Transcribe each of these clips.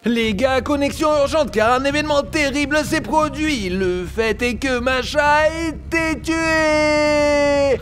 Les gars, connexion urgente car un événement terrible s'est produit. Le fait est que Masha a été tuée.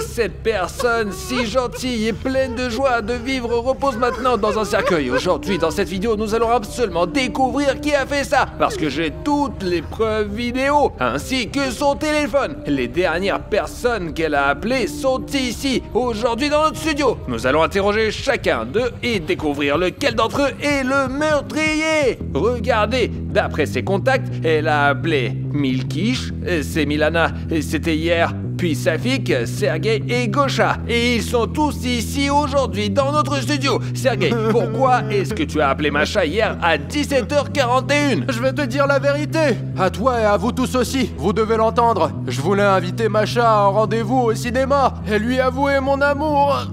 Cette personne si gentille et pleine de joie de vivre repose maintenant dans un cercueil. Aujourd'hui, dans cette vidéo, nous allons absolument découvrir qui a fait ça. Parce que j'ai toutes les preuves vidéo, ainsi que son téléphone. Les dernières personnes qu'elle a appelées sont ici, aujourd'hui dans notre studio. Nous allons interroger chacun d'eux et découvrir lequel d'entre eux est le meurtrier. Regardez, d'après ses contacts, elle a appelé Milkish, c'est Milana, c'était hier. Puis Safik, Sergei et Gosha. Et ils sont tous ici aujourd'hui dans notre studio. Sergei, pourquoi est-ce que tu as appelé Masha hier à 17h41? Je vais te dire la vérité. À toi et à vous tous aussi, vous devez l'entendre. Je voulais inviter Masha à un rendez-vous au cinéma et lui avouer mon amour.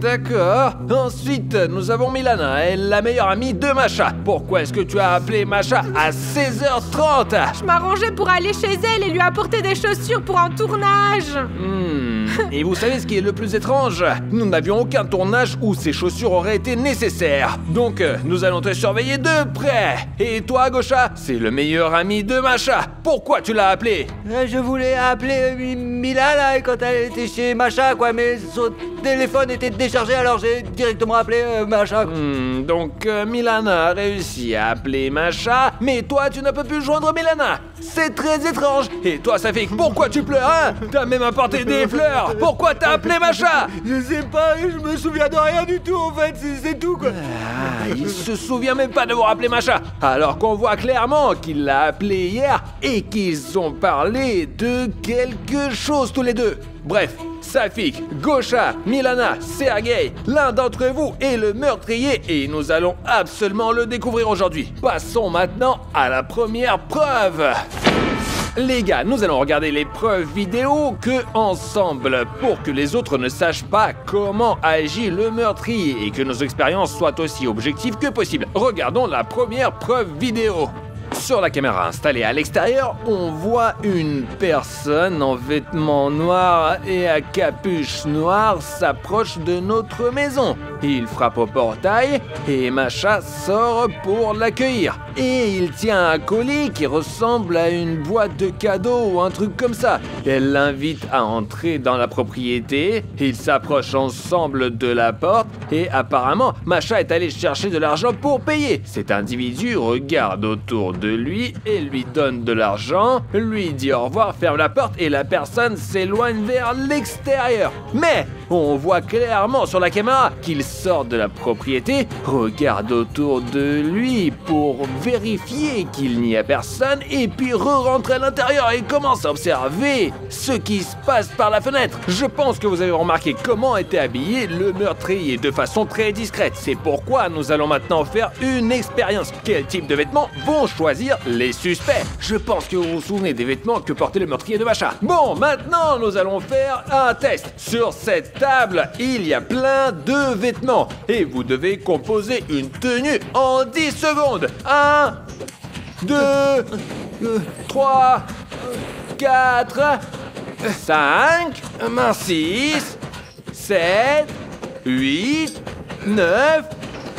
D'accord. Ensuite, nous avons Milana, elle la meilleure amie de Masha. Pourquoi est-ce que tu as appelé Masha à 16h30? Je m'arrangeais pour aller chez elle et lui apporter des chaussures pour un tournage. Et vous savez ce qui est le plus étrange? Nous n'avions aucun tournage où ces chaussures auraient été nécessaires. Donc, nous allons te surveiller de près. Et toi, Gosha, c'est le meilleur ami de Masha. Pourquoi tu l'as appelé? Je voulais appeler Mila là quand elle était chez Masha quoi, mais son téléphone était déchargé alors j'ai directement appelé Masha. Donc Milana a réussi à appeler Masha, mais toi tu n'as pas pu joindre Milana. C'est très étrange. Et toi Safik, pourquoi tu pleures hein? T'as même apporté des fleurs. Pourquoi t'as appelé Masha? Je sais pas, je me souviens de rien du tout en fait, c'est tout quoi. Il se souvient même pas d'avoir appelé Masha, alors qu'on voit clairement qu'il l'a appelé hier et qu'ils ont parlé de quelque chose tous les deux. Bref, Safik, Gosha, Milana, Sergei, l'un d'entre vous est le meurtrier et nous allons absolument le découvrir aujourd'hui. Passons maintenant à la première preuve. Les gars, nous allons regarder les preuves vidéo ensemble pour que les autres ne sachent pas comment agit le meurtrier et que nos expériences soient aussi objectives que possible. Regardons la première preuve vidéo. Sur la caméra installée à l'extérieur, on voit une personne en vêtements noirs et à capuche noire s'approche de notre maison. Il frappe au portail et Masha sort pour l'accueillir. Et il tient un colis qui ressemble à une boîte de cadeaux ou un truc comme ça. Elle l'invite à entrer dans la propriété. Ils s'approchent ensemble de la porte et apparemment Masha est allée chercher de l'argent pour payer. Cet individu regarde autour de lui et lui donne de l'argent, lui dit au revoir, ferme la porte et la personne s'éloigne vers l'extérieur. Mais on voit clairement sur la caméra qu'il sort de la propriété, regarde autour de lui pour vérifier qu'il n'y a personne et puis re-rentre à l'intérieur et commence à observer ce qui se passe par la fenêtre. Je pense que vous avez remarqué comment était habillé le meurtrier de façon très discrète. C'est pourquoi nous allons maintenant faire une expérience. Quel type de vêtements vont choisir les suspects? Je pense que vous vous souvenez des vêtements que portait le meurtrier de Masha. Bon, maintenant nous allons faire un test. Sur cette table, il y a plein de vêtements et vous devez composer une tenue en 10 secondes. 1, 2, 3, 4, 5, 6, 7, 8, 9,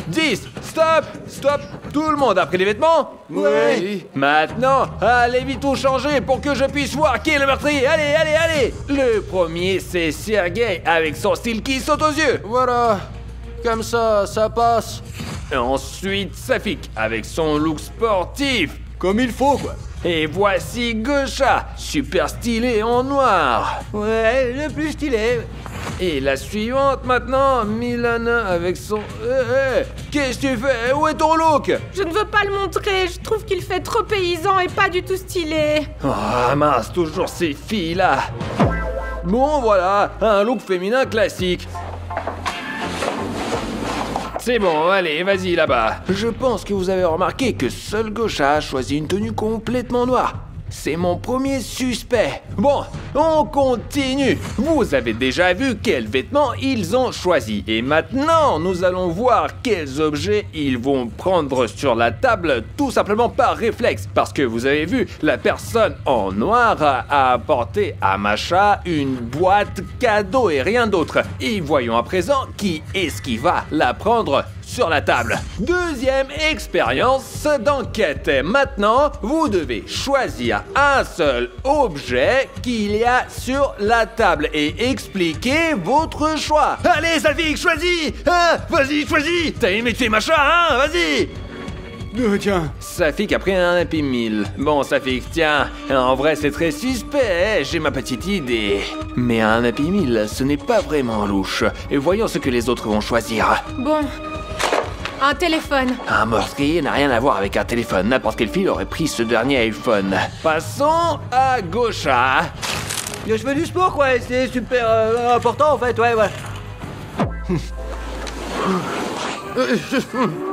10. Stop, stop. Tout le monde a pris les vêtements? Oui. Maintenant, allez vite tout changer pour que je puisse voir qui est le meurtrier. Allez, allez, allez. Le premier, c'est Sergei avec son style qui saute aux yeux. Voilà, comme ça passe. Ensuite, Safik avec son look sportif. Comme il faut quoi. Et voici Gosha, super stylé en noir. Ouais, le plus stylé. Et la suivante maintenant, Milana avec son... Qu'est-ce que tu fais? Où est ton look? Je ne veux pas le montrer, je trouve qu'il fait trop paysan et pas du tout stylé. Oh mince, toujours ces filles-là. Bon voilà, un look féminin classique. C'est bon, allez, vas-y là-bas. Je pense que vous avez remarqué que seul Gosha a choisi une tenue complètement noire. c'est mon premier suspect. Bon, on continue. Vous avez déjà vu quels vêtements ils ont choisis. Et maintenant, nous allons voir quels objets ils vont prendre sur la table, tout simplement par réflexe. Parce que vous avez vu, la personne en noir a apporté à Masha une boîte cadeau et rien d'autre. Et voyons à présent qui est-ce qui va la prendre sur la table. Deuxième expérience d'enquête. Maintenant, vous devez choisir un seul objet qu'il y a sur la table et expliquer votre choix. Allez, Safik, choisis. Vas-y, choisis. T'as aimé tuer Masha, hein? Vas-y. Tiens. Safik a pris un Happy Meal. Bon, Safik, tiens, en vrai c'est très suspect, j'ai ma petite idée. Mais un Happy Meal, ce n'est pas vraiment louche. Et voyons ce que les autres vont choisir. Bon, un téléphone. Un meurtrier n'a rien à voir avec un téléphone. N'importe quelle fille aurait pris ce dernier iPhone. Passons à Gaucha. Je fais du sport, quoi, c'est super important en fait, ouais, voilà.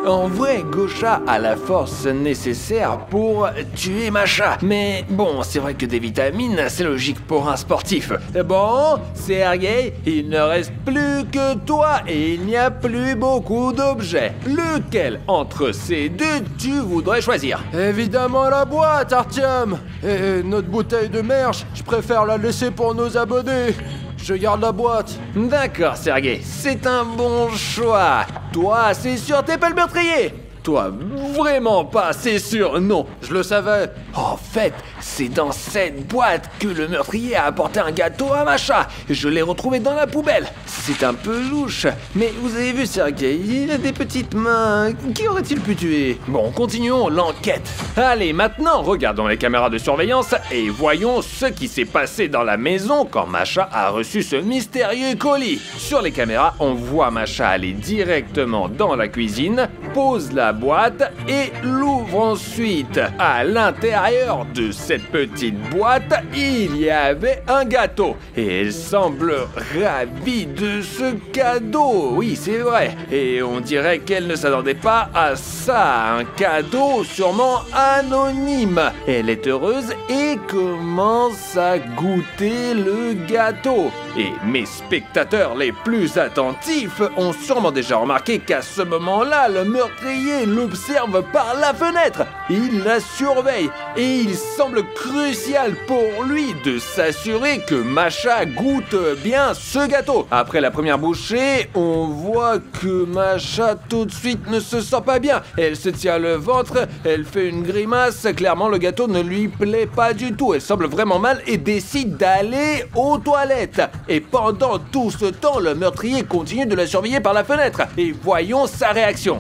En vrai, Gaucha a la force nécessaire pour tuer Masha. Mais bon, c'est vrai que des vitamines, c'est logique pour un sportif. Bon, Sergei, il ne reste plus que toi et il n'y a plus beaucoup d'objets. Lequel entre ces deux tu voudrais choisir? Évidemment la boîte, Artyom. Et notre bouteille de merch, je préfère la laisser pour nos abonnés. Je garde la boîte. D'accord, Sergei, c'est un bon choix. Toi, c'est sûr, t'es pas le meurtrier. Toi, vraiment pas, c'est sûr, non. Je le savais. En fait, c'est dans cette boîte que le meurtrier a apporté un gâteau à Masha. Je l'ai retrouvé dans la poubelle. C'est un peu louche. Mais vous avez vu, Sergei, il a des petites mains. Qui aurait-il pu tuer? Bon, continuons l'enquête. Allez, maintenant, regardons les caméras de surveillance et voyons ce qui s'est passé dans la maison quand Masha a reçu ce mystérieux colis. Sur les caméras, on voit Masha aller directement dans la cuisine, pose la boîte et l'ouvre ensuite. À l'intérieur de cette petite boîte, il y avait un gâteau. Et elle semble ravie de ce cadeau. Oui, c'est vrai. Et on dirait qu'elle ne s'attendait pas à ça. Un cadeau sûrement anonyme. Elle est heureuse et commence à goûter le gâteau. Et mes spectateurs les plus attentifs ont sûrement déjà remarqué qu'à ce moment-là, le meurtrier l'observe par la fenêtre. Il la surveille et il semble crucial pour lui de s'assurer que Masha goûte bien ce gâteau. Après la première bouchée, on voit que Masha tout de suite ne se sent pas bien. Elle se tient le ventre, elle fait une grimace. Clairement, le gâteau ne lui plaît pas du tout. Elle semble vraiment mal et décide d'aller aux toilettes. Et pendant tout ce temps, le meurtrier continue de la surveiller par la fenêtre. Et voyons sa réaction.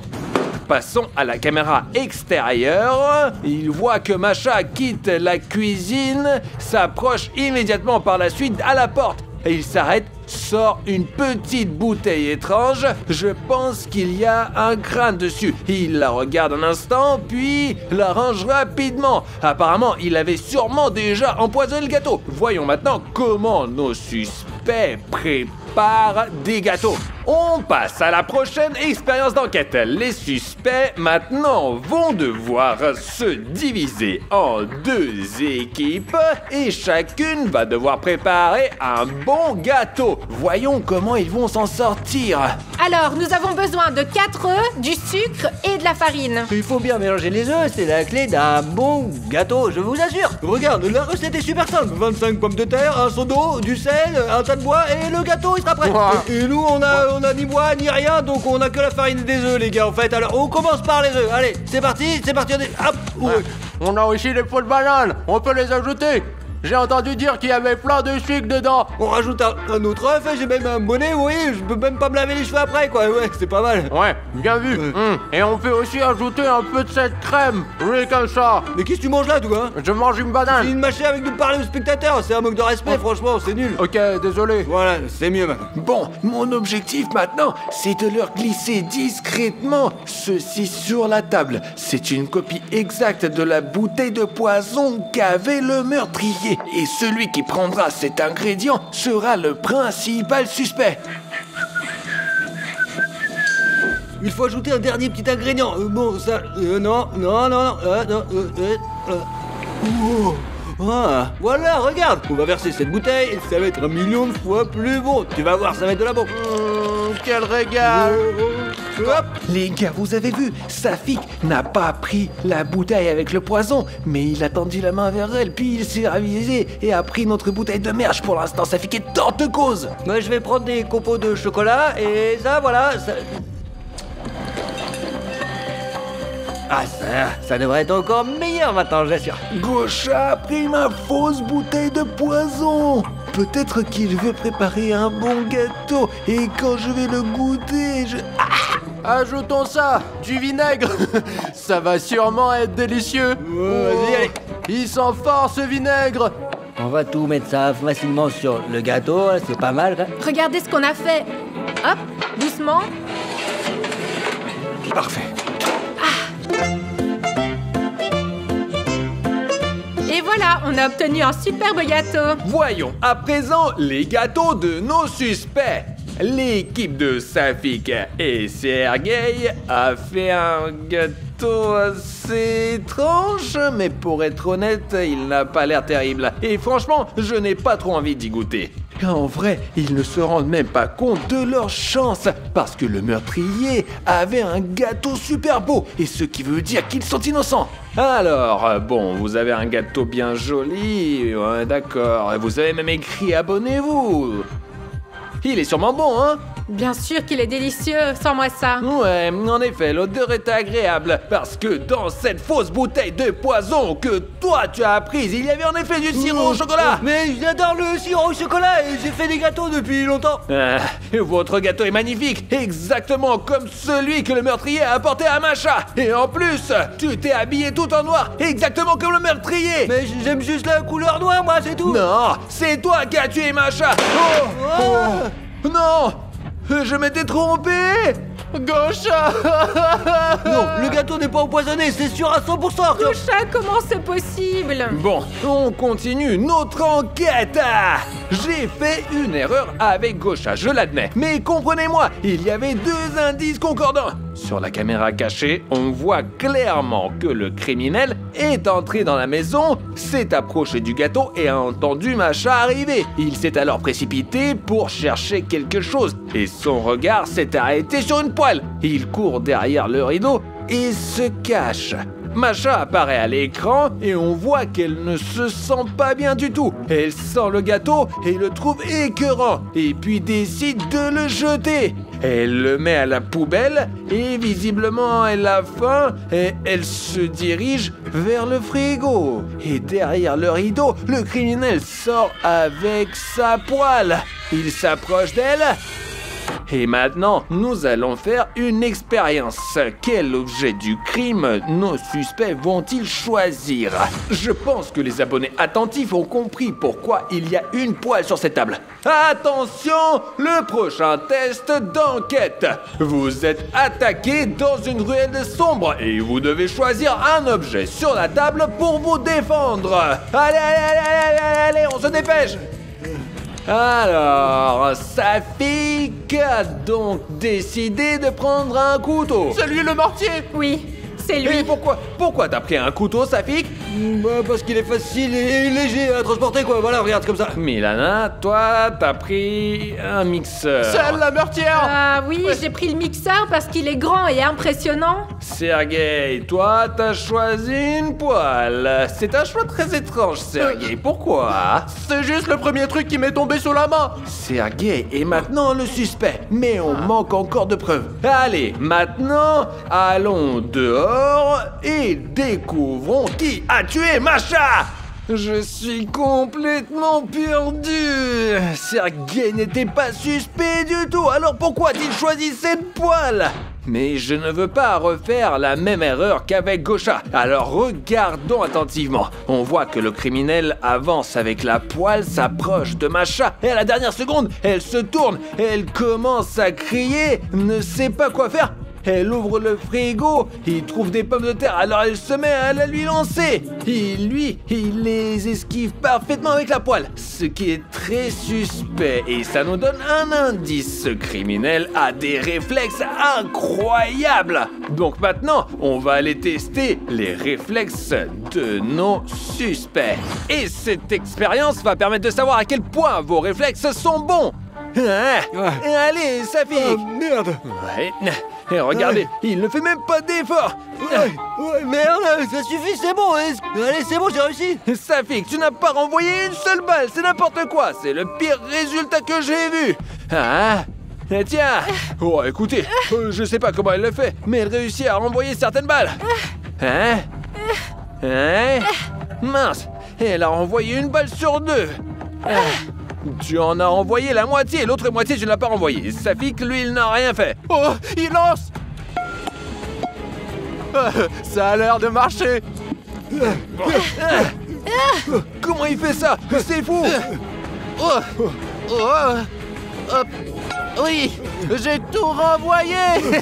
Passons à la caméra extérieure. Il voit que Masha quitte la cuisine, s'approche immédiatement par la suite à la porte. Et il s'arrête, sort une petite bouteille étrange. Je pense qu'il y a un crâne dessus. Il la regarde un instant, puis la range rapidement. Apparemment, il avait sûrement déjà empoisonné le gâteau. Voyons maintenant comment nos suspects préparent des gâteaux. On passe à la prochaine expérience d'enquête. Les suspects maintenant vont devoir se diviser en deux équipes et chacune va devoir préparer un bon gâteau. Voyons comment ils vont s'en sortir. Alors, nous avons besoin de 4 œufs, du sucre et de la farine. Il faut bien mélanger les œufs, c'est la clé d'un bon gâteau, je vous assure. Regarde, la recette est super simple. 25 pommes de terre, un seau d'eau, du sel, un tas de bois et le gâteau il sera prêt. Et nous on a ni bois ni rien, donc on a que la farine et des œufs les gars en fait. Alors on commence par les œufs. Allez, c'est parti, hop. Ouais. On a aussi les pots de banane, on peut les ajouter. J'ai entendu dire qu'il y avait plein de sucre dedans. On rajoute un autre œuf, j'ai même un bonnet, oui, je peux même pas me laver les cheveux après quoi, ouais, c'est pas mal. Ouais, bien vu. Et on peut aussi ajouter un peu de cette crème, oui comme ça. Mais qu'est-ce que tu manges là toi? Je mange une C'est banane. une mâchée avec de parler aux spectateurs, c'est un manque de respect, franchement, c'est nul. Ok, désolé. Voilà, c'est mieux maintenant. Bon, mon objectif maintenant, c'est de leur glisser discrètement ceci sur la table. C'est une copie exacte de la bouteille de poison qu'avait le meurtrier. Et celui qui prendra cet ingrédient sera le principal suspect. Il faut ajouter un dernier petit ingrédient. Bon, ça... non. Ah, voilà, regarde, on va verser cette bouteille et ça va être 1 million de fois plus bon. Tu vas voir, ça va être de la bombe. Quel régal! Hop. Les gars, vous avez vu, Safik n'a pas pris la bouteille avec le poison, mais il a tendu la main vers elle, puis il s'est ravisé et a pris notre bouteille de merge. Pour l'instant, Safik est hors de cause. Moi, je vais prendre des copeaux de chocolat et ça, voilà. Ah, ça devrait être encore meilleur maintenant, j'assure. Gaucha a pris ma fausse bouteille de poison. Peut-être qu'il veut préparer un bon gâteau, et quand je vais le goûter, Ajoutons ça, du vinaigre. Ça va sûrement être délicieux. Vas-y, allez. Il sent fort ce vinaigre. On va tout mettre ça facilement sur le gâteau, c'est pas mal. Hein. Regardez ce qu'on a fait. Hop, doucement. Parfait. Et voilà, on a obtenu un superbe gâteau. Voyons à présent les gâteaux de nos suspects. L'équipe de Safik et Sergei a fait un gâteau assez étrange, mais pour être honnête, il n'a pas l'air terrible. Et franchement, je n'ai pas trop envie d'y goûter. En vrai, ils ne se rendent même pas compte de leur chance, parce que le meurtrier avait un gâteau super beau, et ce qui veut dire qu'ils sont innocents. Alors, bon, vous avez un gâteau bien joli, ouais, d'accord, vous avez même écrit abonnez-vous. Il est sûrement bon, hein? Bien sûr qu'il est délicieux, sans moi ça. Ouais, en effet, l'odeur est agréable, parce que dans cette fausse bouteille de poison que toi tu as prise, il y avait en effet du sirop au chocolat. Mais j'adore le sirop au chocolat et j'ai fait des gâteaux depuis longtemps. Votre gâteau est magnifique, exactement comme celui que le meurtrier a apporté à Masha. Et en plus, tu t'es habillé tout en noir, exactement comme le meurtrier. Mais j'aime juste la couleur noire, moi, c'est tout. Non, c'est toi qui as tué Masha. Non, je m'étais trompé. Gaucha. Non, le gâteau n'est pas empoisonné, c'est sûr à 100%. Gaucha, comment c'est possible? Bon, on continue notre enquête. J'ai fait une erreur avec Gaucha, je l'admets. Mais comprenez-moi, il y avait 2 indices concordants. Sur la caméra cachée, on voit clairement que le criminel est entré dans la maison, s'est approché du gâteau et a entendu Masha arriver. Il s'est alors précipité pour chercher quelque chose et son regard s'est arrêté sur une poêle. Il court derrière le rideau et se cache. Masha apparaît à l'écran et on voit qu'elle ne se sent pas bien du tout. Elle sent le gâteau et le trouve écœurant et puis décide de le jeter. Elle le met à la poubelle et visiblement elle a faim et elle se dirige vers le frigo. Et derrière le rideau, le criminel sort avec sa poêle. Il s'approche d'elle. Et maintenant, nous allons faire une expérience. Quel objet du crime nos suspects vont-ils choisir? Je pense que les abonnés attentifs ont compris pourquoi il y a une poêle sur cette table. Attention, le prochain test d'enquête. Vous êtes attaqué dans une ruelle sombre et vous devez choisir un objet sur la table pour vous défendre. Allez, allez, allez, allez, allez, on se dépêche. Alors, Safik a donc décidé de prendre un couteau. C'est lui le mortier. Oui, c'est lui. Et pourquoi t'as pris un couteau, Safik? Bah, parce qu'il est facile et léger à transporter, quoi. Voilà, regarde, comme ça. Milana, toi, t'as pris un mixeur. C'est elle la meurtrière. Ah oui, j'ai pris le mixeur parce qu'il est grand et impressionnant. Sergei, toi, t'as choisi une poêle. C'est un choix très étrange, Sergei. Pourquoi? C'est juste le premier truc qui m'est tombé sous la main. Sergei est maintenant le suspect, mais on manque encore de preuves. Allez, maintenant, allons dehors et découvrons qui a tué Masha. Je suis complètement perdu. Sergei n'était pas suspect du tout, alors pourquoi a-t-il choisi cette poêle? Mais je ne veux pas refaire la même erreur qu'avec Gaucha. Alors regardons attentivement. On voit que le criminel avance avec la poêle, s'approche de Masha. Et à la dernière seconde, elle se tourne. Elle commence à crier, ne sait pas quoi faire. elle ouvre le frigo, il trouve des pommes de terre, alors elle se met à la lui lancer. Et lui, il les esquive parfaitement avec la poêle, ce qui est très suspect. Et ça nous donne un indice, ce criminel a des réflexes incroyables. Donc maintenant, on va aller tester les réflexes de nos suspects. Et cette expérience va permettre de savoir à quel point vos réflexes sont bons. Allez, Safik. Merde. Ouais. Et regardez, il ne fait même pas d'effort. Ouais, merde, ça suffit, c'est bon. Allez, c'est bon, j'ai réussi. Safik, tu n'as pas renvoyé une seule balle, c'est n'importe quoi. C'est le pire résultat que j'ai vu. Tiens. Oh, écoutez, je sais pas comment elle le fait, mais elle réussit à renvoyer certaines balles. Mince, elle a renvoyé une balle sur deux. Tu en as envoyé la moitié, l'autre moitié tu ne l'as pas renvoyé. Safik, lui, il n'a rien fait. Oh, il lance. Ça a l'air de marcher. Comment il fait ça? C'est fou. Oui, j'ai tout renvoyé.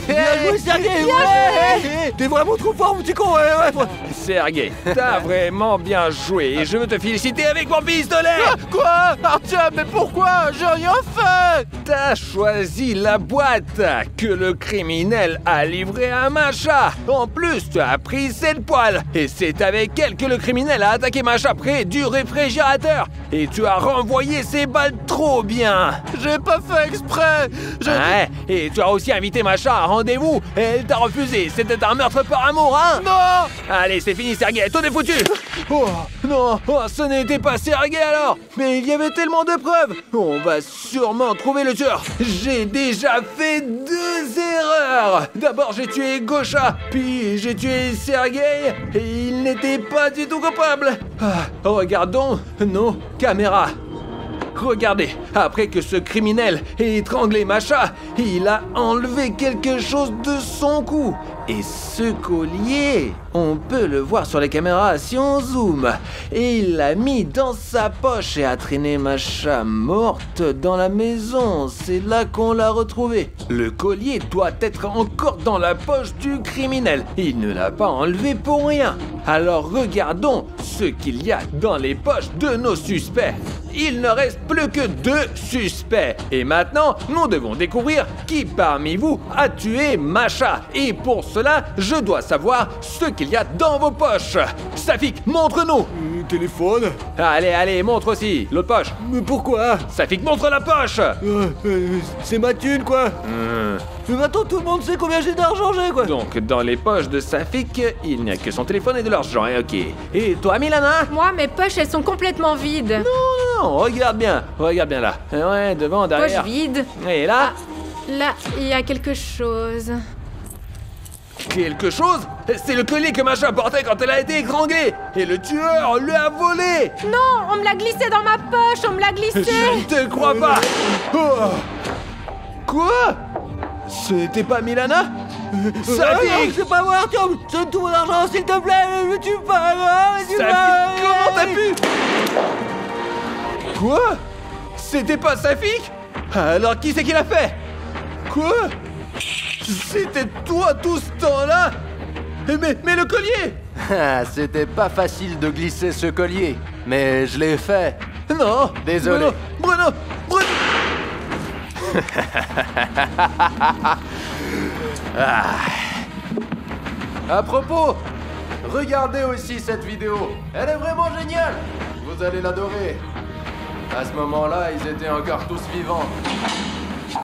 Bien joué, Sergei. Ouais. T'es vraiment trop fort, mon petit con. Ouais. Sergei, t'as vraiment bien joué et je veux te féliciter avec mon pistolet. Quoi? Artyom, mais pourquoi? J'ai rien fait. T'as choisi la boîte que le criminel a livrée à Masha. En plus, tu as pris cette poêle. Et c'est avec elle que le criminel a attaqué Masha près du réfrigérateur. Et tu as renvoyé ces balles trop bien. J'ai pas fait exprès. Et tu as aussi invité Masha à un rendez-vous. Et elle t'a refusé. C'était un meurtre par amour, hein? Non. Allez, c'est fini, Sergei. Tout est foutu. Oh, non. Oh, ce n'était pas Sergei alors. Mais il y avait tellement de preuves. On va sûrement trouver le tueur. J'ai déjà fait 2 erreurs. D'abord, j'ai tué Gosha. Puis, j'ai tué Sergei. Et il n'était pas du tout coupable. Regardons nos caméras. Regardez, après que ce criminel ait étranglé Masha, il a enlevé quelque chose de son cou. Et ce collier, on peut le voir sur les caméras si on zoome. Et il l'a mis dans sa poche et a traîné Masha morte dans la maison. C'est là qu'on l'a retrouvé. Le collier doit être encore dans la poche du criminel. Il ne l'a pas enlevé pour rien. Alors regardons ce qu'il y a dans les poches de nos suspects. Il ne reste plus que 2 suspects. Et maintenant, nous devons découvrir qui parmi vous a tué Masha. Et pour cela, je dois savoir ce qu'il y a dans vos poches. Safik, montre-nous. Téléphone. Allez, montre aussi l'autre poche. Mais pourquoi? Safik, montre la poche. C'est ma thune, quoi. Mais maintenant, tout le monde sait combien j'ai d'argent, quoi. Donc, dans les poches de Safik, il n'y a que son téléphone et de l'argent, ok. Et toi, Milana? Moi, mes poches, elles sont complètement vides. Non, regarde bien là. Ouais, devant, derrière. Poche vide. Et là? Là, il y a quelque chose. Quelque chose? C'est le collier que Masha portait quand elle a été étranglée. Et le tueur lui a volé. Non, on me l'a glissé dans ma poche, on me l'a glissé. Je ne te crois pas. Oh. Quoi? C'était pas Milana? Safik! C'est pas moi, Artyom. Donne tout mon argent, s'il te plaît. Ne me tue pas. Safik, comment t'as pu? Quoi? C'était pas Safik? Alors qui c'est qui l'a fait? Quoi? C'était toi tout ce temps-là? Mais le collier? C'était pas facile de glisser ce collier, mais je l'ai fait. Non. Désolé. Bruno. À propos, regardez aussi cette vidéo. Elle est vraiment géniale. Vous allez l'adorer. À ce moment-là, ils étaient encore tous vivants.